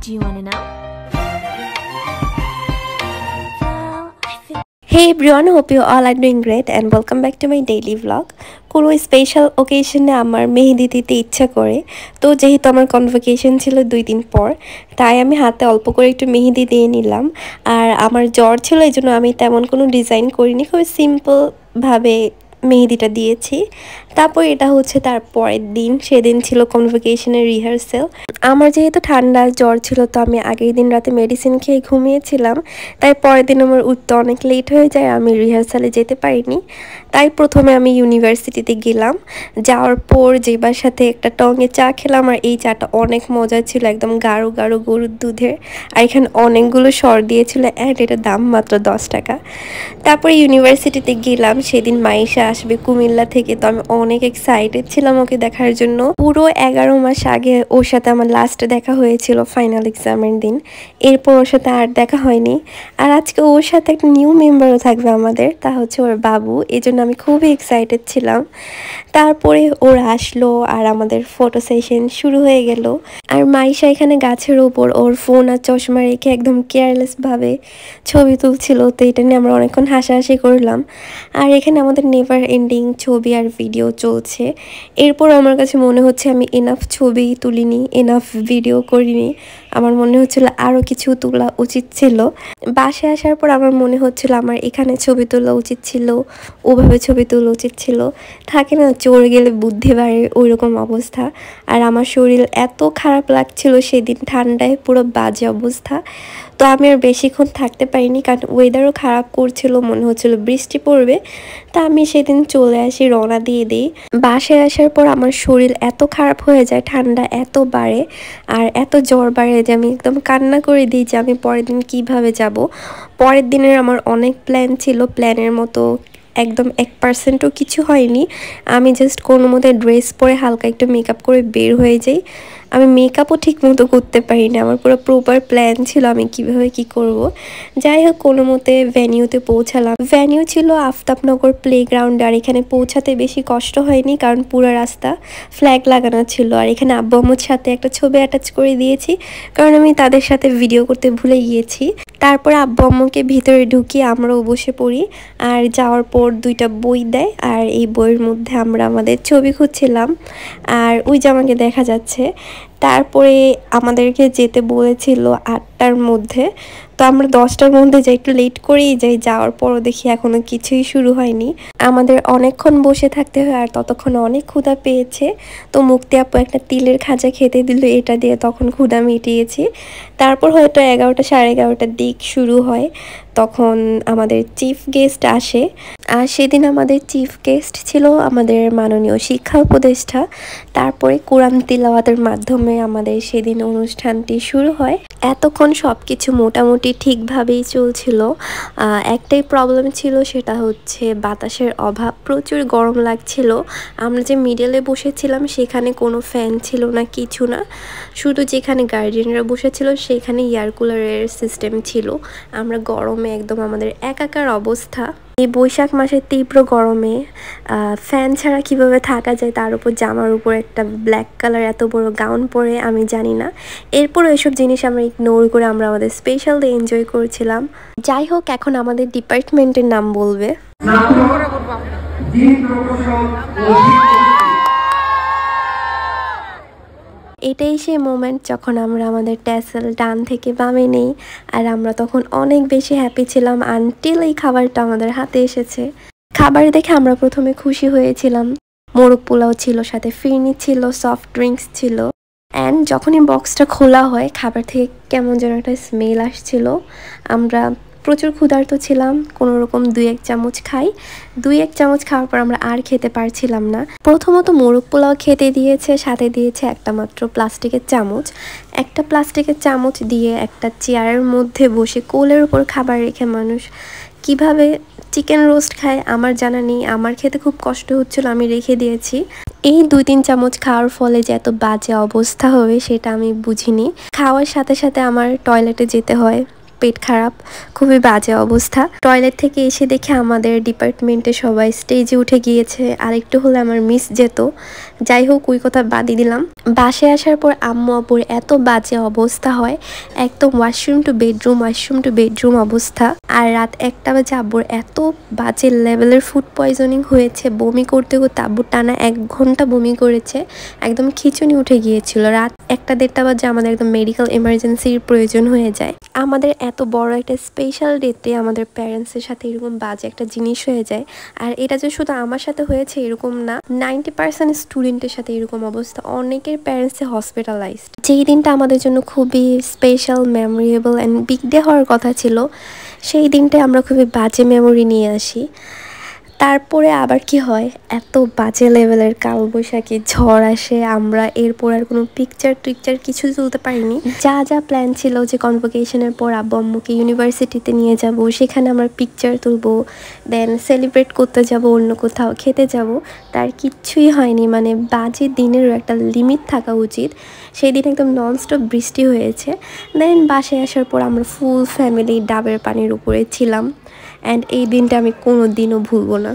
Do you want to know? Hey everyone, hope you all are doing great and welcome back to my daily vlog. কোনো special ওকেশনে আমার মেহেদি দিতে ইচ্ছা করে, তো যেহেতু আমার কনভোকেশন ছিল 2 দিন পর, তাই আমি হাতে অল্প করে একটু মেহেদি দিয়ে নিলাম। আর আমার জ্বর ছিল, এই জন্য আমি তেমন কোনো ডিজাইন করিনি, খুব সিম্পল ভাবে মেহেদিটা দিয়েছি। তারপর এটা হচ্ছে তার পরের দিন, সেদিন ছিল কনভোকেশনের রিহার্সেল। আমার যেহেতু ঠান্ডা জ্বর ছিল, তো আমি আগের দিন রাতে মেডিসিন খেয়ে ঘুমিয়েছিলাম, তাই পরের দিন আমার উঠতে অনেক লেট হয়ে যায়, আমি রিহার্সালে যেতে পারিনি। তাই প্রথমে আমি ইউনিভার্সিটিতে গেলাম, যাওয়ার পর যেবার সাথে একটা টঙে চা খেলাম, আর এই চাটা অনেক মজা ছিল, একদম গাঢ় গাঢ় গরুর দুধের, আর এখানে অনেকগুলো সর দিয়েছিল, অ্যান্ড এটার দাম মাত্র 10 টাকা। তারপরে ইউনিভার্সিটিতে গেলাম, সেদিন মাইশা আসবে কুমিল্লা থেকে, তো আমি অনেক এক্সাইটেড ছিলাম ওকে দেখার জন্য। পুরো 11 মাস আগে ওর সাথে আমার লাস্ট দেখা হয়েছিল ফাইনাল এক্সামের দিন, এরপর ওর সাথে আর দেখা হয়নি। আর আজকে ওর সাথে একটা নিউ মেম্বারও থাকবে আমাদের, তা হচ্ছে ওর বাবু, এই জন্য আমি খুবই এক্সাইটেড ছিলাম। তারপরে ওরা আসলো আর আমাদের ফটো সেশন শুরু হয়ে গেল। আর মাইশা এখানে গাছের ওপর ওর ফোন আর চশমা রেখে একদম কেয়ারলেসভাবে ছবি তুলছিল, তো এটা নিয়ে আমরা অনেকক্ষণ হাসাহাসি করলাম। আর এখানে আমাদের নেভার এন্ডিং ছবি আর ভিডিও চলছে। এরপর আমার কাছে মনে হচ্ছে আমি এনাফ ছবি তুলিনি, এনাফ ভিডিও করিনি, আমার মনে হচ্ছিল আরও কিছু তোলা উচিত ছিল। বাসায় আসার পর আমার মনে হচ্ছিল আমার এখানে ছবি তোলা উচিত ছিল, ওভাবে ছবি তোলা উচিত ছিল। থাকে না, চড়ে গেলে বুদ্ধি বাড়ে, ওই রকম অবস্থা। আর আমার শরীর এত খারাপ লাগছিল সেদিন, ঠান্ডায় পুরো বাজে অবস্থা। তো আমি আর বেশিক্ষণ থাকতে পারিনি, কারণ ওয়েদারও খারাপ করছিল, মনে হচ্ছিল বৃষ্টি পড়বে। তা আমি সেদিন চলে আসি, রওনা দিয়ে দিই। বাসায় আসার পর আমার শরীর এত খারাপ হয়ে যায়, ঠান্ডা এত বাড়ে আর এত জ্বর বাড়ে যে আমি একদম কান্না করে দিই যে আমি পরের দিন কিভাবে যাব। পরের দিনের আমার অনেক প্ল্যান ছিল, প্ল্যানের মতো একদম 1%ও কিছু হয়নি। আমি জাস্ট কোনো মতে ড্রেস পরে হালকা একটু মেকআপ করে বের হয়ে যাই। আমি মেকআপও ঠিক মতো করতে পারি না, আমার পুরো প্রপার প্ল্যান ছিল আমি কিভাবে কি করব। যাই হোক, কোনো মতে ভ্যানিউতে পৌঁছালাম। ভ্যানিউ ছিল আফতাবনগর প্লেগ্রাউন্ড, আর এখানে পৌঁছাতে বেশি কষ্ট হয়নি, কারণ পুরো রাস্তা ফ্ল্যাগ লাগানো ছিল। আর এখানে আব্বু আম্মুর সাথে একটা ছবি অ্যাটাচ করে দিয়েছি, কারণ আমি তাদের সাথে ভিডিও করতে ভুলে গিয়েছি। তারপরে আব্বু আম্মুকে ভিতরে ঢুকিয়ে আমরাও বসে পড়ি, আর যাওয়ার পর 2টা বই দেয়, আর এই বইয়ের মধ্যে আমরা আমাদের ছবি খুঁজছিলাম। আর ওই যে আমাকে দেখা যাচ্ছে। তারপরে আমাদেরকে যেতে বলেছিল 8টার মধ্যে, তো আমরা 10টার মধ্যে যাই, একটু লেট করেই যাই। যাওয়ার পরও দেখি এখনো কিছুই শুরু হয়নি, আমাদের অনেকক্ষণ বসে থাকতে হয়, আর ততক্ষণ অনেক ক্ষুধা পেয়েছে। তো মুক্তি আপু একটা তিলের খাজা খেতে দিল, এটা দিয়ে তখন ক্ষুধা মিটিয়েছি। তারপর হয়তো 11টা সাড়ে 11টার দিক শুরু হয়, তখন আমাদের চিফ গেস্ট আসে। আর সেদিন আমাদের চিফ গেস্ট ছিল আমাদের মাননীয় শিক্ষা উপদেষ্টা। তারপরে কোরআন তিলাওয়াতের মাধ্যমে আমাদের সেদিন অনুষ্ঠানটি শুরু হয়। এতক্ষণ সব কিছু মোটামুটি ঠিকভাবেই চলছিল। একটাই প্রবলেম ছিল, সেটা হচ্ছে বাতাসের অভাব, প্রচুর গরম লাগছিল। আমরা যে মিডলে বসেছিলাম সেখানে কোনো ফ্যান ছিল না, কিছু না, শুধু যেখানে গার্ডিয়ানরা বসেছিল সেখানে এয়ার কুলারের সিস্টেম ছিল। আমরা গরমে একদম আমাদের একাকার অবস্থা। এই বৈশাখ মাসের তীব্র গরমে ফ্যান ছাড়া কিভাবে থাকা যায়, তার উপর জামার উপর একটা ব্ল্যাক কালার এত বড় গাউন পরে, আমি জানি না। এরপর এসব জিনিস আমরা ইগনোর করে আমরা আমাদের স্পেশাল ডে এনজয় করেছিলাম। যাই হোক, এখন আমাদের ডিপার্টমেন্টের নাম বলবে। এটাই সেই মোমেন্ট যখন আমরা আমাদের ট্যাসেল ডান থেকে বামে নেই, আর আমরা তখন অনেক বেশি হ্যাপি ছিলাম আনটিল এই খাবারটা আমাদের হাতে এসেছে। খাবার দেখে আমরা প্রথমে খুশি হয়েছিলাম। মোরগ পোলাও ছিল, সাথে ফিরনি ছিল, সফট ড্রিঙ্কস ছিল। অ্যান্ড যখনই বক্সটা খোলা হয়, খাবার থেকে কেমন যেন একটা স্মেল আসছিল। আমরা প্রচুর ক্ষুধার্ত ছিলাম, কোনো রকম 2-1 চামচ খাই। 2-1 চামচ খাওয়ার পর আমরা আর খেতে পারছিলাম না। প্রথমত মোরগ পোলাও খেতে দিয়েছে, সাথে দিয়েছে একটা মাত্র প্লাস্টিকের চামচ। একটা প্লাস্টিকের চামচ দিয়ে একটা চেয়ারের মধ্যে বসে কোলের উপর খাবার রেখে মানুষ কিভাবে চিকেন রোস্ট খায় আমার জানা নেই। আমার খেতে খুব কষ্ট হচ্ছিল, আমি রেখে দিয়েছি। এই 2-3 চামচ খাওয়ার ফলে যে এত বাজে অবস্থা হবে সেটা আমি বুঝিনি। খাওয়ার সাথে সাথে আমার টয়লেটে যেতে হয়, পেট খারাপ, খুবই বাজে অবস্থা। টয়লেট থেকে এসে দেখে আমাদের ডিপার্টমেন্টে সবাই স্টেজে উঠে গিয়েছে, আরেকটু হলে আমার মিস যেত। যাই হোক, ওই কথা বাদই দিলাম। বাসায় আসার পর আম্মু আব্বুর এত বাজে অবস্থা হয়, একদম ওয়াশরুম টু বেডরুম অবস্থা। আর রাত 1টা বাজে আব্বুর এত বাজে লেভেলের ফুড পয়জনিং হয়েছে, বমি করতে করতে আব্বুর টানা 1 ঘন্টা বমি করেছে, একদম খিঁচুনি উঠে গিয়েছিল। রাত 1টা-1:30 বাজে আমাদের একদম মেডিকেল এমার্জেন্সির প্রয়োজন হয়ে যায়। আমাদের এত বড় একটা স্পেশাল ডেতে আমাদের প্যারেন্টসের সাথে এরকম বাজে একটা জিনিস হয়ে যায়। আর এটা যে শুধু আমার সাথে হয়েছে এরকম না, 90% স্টুডেন্টের সাথে এরকম অবস্থা। অনেকের প্যারেন্টসে হসপিটালাইজড। যেই দিনটা আমাদের জন্য খুবই special, memorable and big day হওয়ার কথা ছিল, সেই দিনটায় আমরা খুবই বাজে মেমোরি নিয়ে আসি। তারপরে আবার কি হয়, এত বাজে লেভেলের কালবৈশাখী ঝড় আসে, আমরা এরপর আর কোনো পিকচার কিছু তুলতে পারিনি। যা প্ল্যান ছিল যে কনভোকেশনের পর আব্বু আম্মুকে ইউনিভার্সিটিতে নিয়ে যাব, সেখানে আমরা পিকচার তুলবো, দেন সেলিব্রেট করতে যাব, অন্য কোথাও খেতে যাব, তার কিচ্ছুই হয়নি। মানে বাজে দিনেরও একটা লিমিট থাকা উচিত। সেই দিন একদম ননস্টপ বৃষ্টি হয়েছে। দেন বাসায় আসার পর আমরা ফুল ফ্যামিলি ডাবের পানির উপরে ছিলাম, অ্যান্ড এই দিনটা আমি কোনো দিনও ভুলবো না।